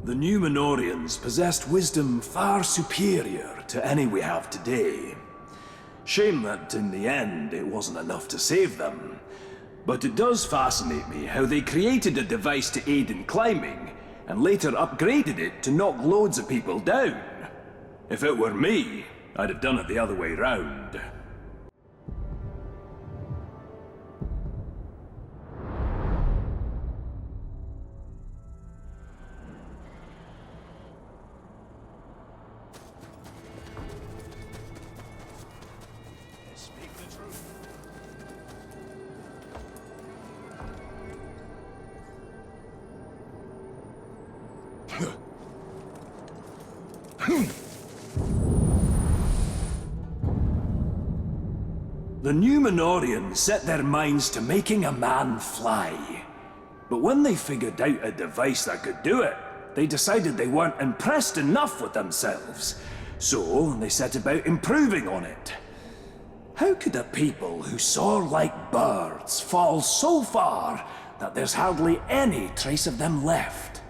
The Numenoreans possessed wisdom far superior to any we have today. Shame that in the end it wasn't enough to save them. But it does fascinate me how they created a device to aid in climbing, and later upgraded it to knock loads of people down. If it were me, I'd have done it the other way round. The Numenoreans set their minds to making a man fly. But when they figured out a device that could do it, they decided they weren't impressed enough with themselves. So they set about improving on it. How could a people who soar like birds fall so far that there's hardly any trace of them left?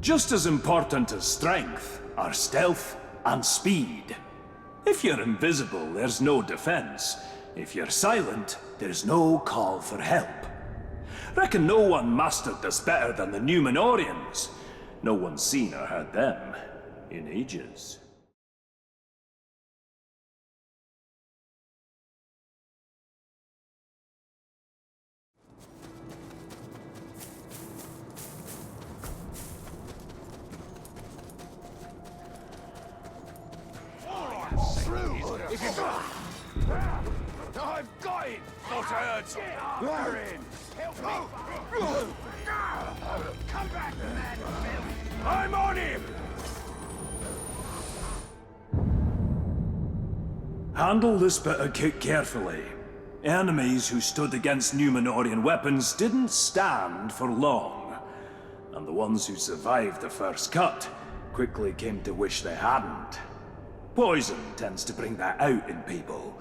Just as important as strength are stealth and speed. If you're invisible, there's no defense. If you're silent, there's no call for help. Reckon no one mastered this better than the Numenoreans. No one's seen or heard them in ages. I've got it! Thought I heard something. We're in! Help me! Come back, man! I'm on him! Handle this bit of kit carefully. Enemies who stood against Numenorean weapons didn't stand for long. And the ones who survived the first cut quickly came to wish they hadn't. Poison tends to bring that out in people.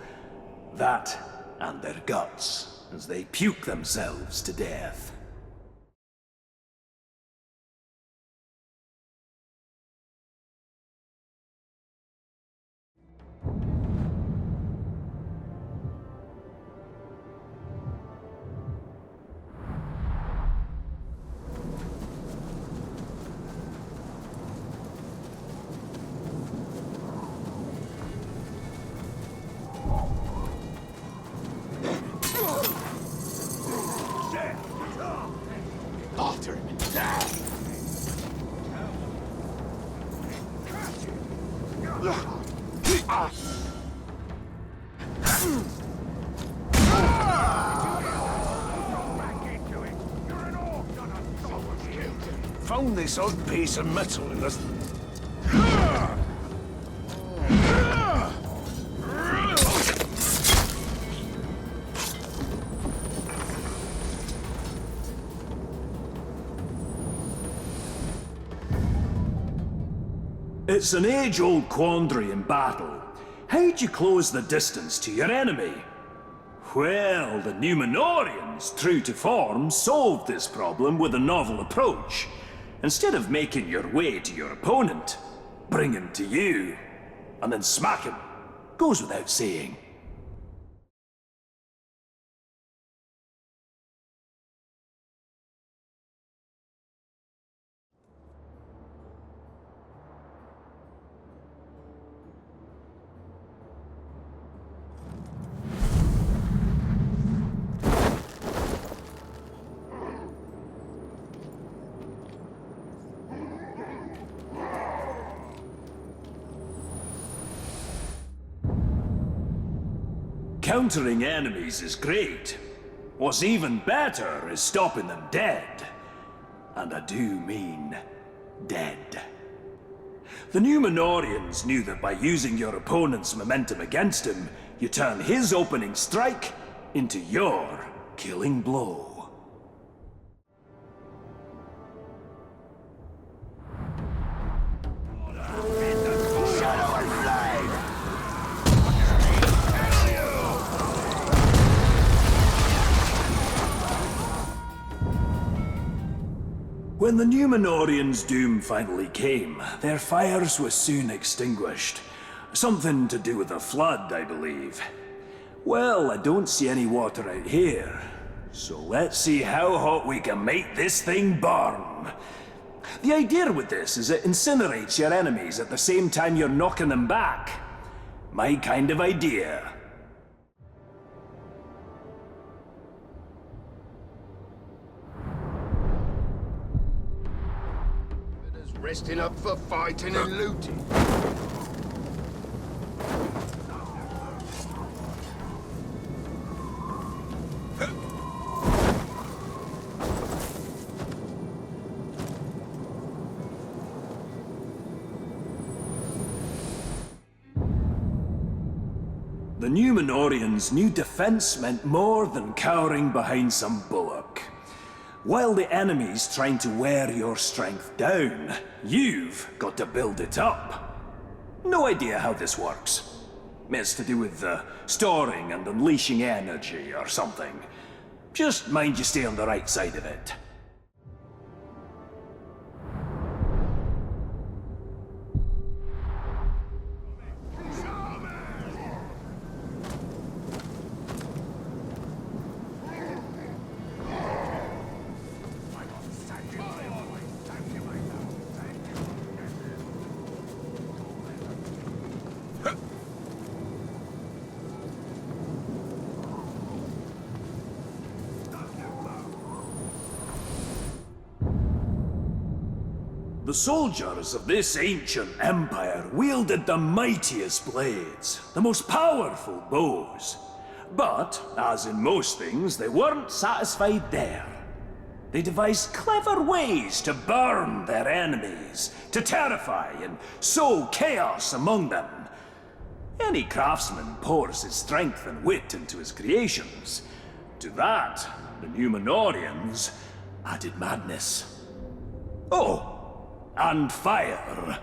That and their guts, as they puke themselves to death. After him! Found this odd piece of metal in the... It's an age-old quandary in battle. How'd you close the distance to your enemy? Well, the Numenoreans, true to form, solved this problem with a novel approach. Instead of making your way to your opponent, bring him to you, and then smack him. Goes without saying. Encountering enemies is great. What's even better is stopping them dead. And I do mean dead. The Numenoreans knew that by using your opponent's momentum against him, you turn his opening strike into your killing blow. When the Numenoreans' doom finally came, their fires were soon extinguished. Something to do with a flood, I believe. Well, I don't see any water out here, so let's see how hot we can make this thing burn. The idea with this is it incinerates your enemies at the same time you're knocking them back. My kind of idea. Resting up for fighting and looting. The Numenoreans knew defense meant more than cowering behind some bulwark. While the enemy's trying to wear your strength down, you've got to build it up. No idea how this works. It's to do with storing and unleashing energy or something. Just mind you stay on the right side of it. The soldiers of this ancient empire wielded the mightiest blades, the most powerful bows. But, as in most things, they weren't satisfied there. They devised clever ways to burn their enemies, to terrify and sow chaos among them. Any craftsman pours his strength and wit into his creations. To that, the Numenoreans added madness. Oh! And fire.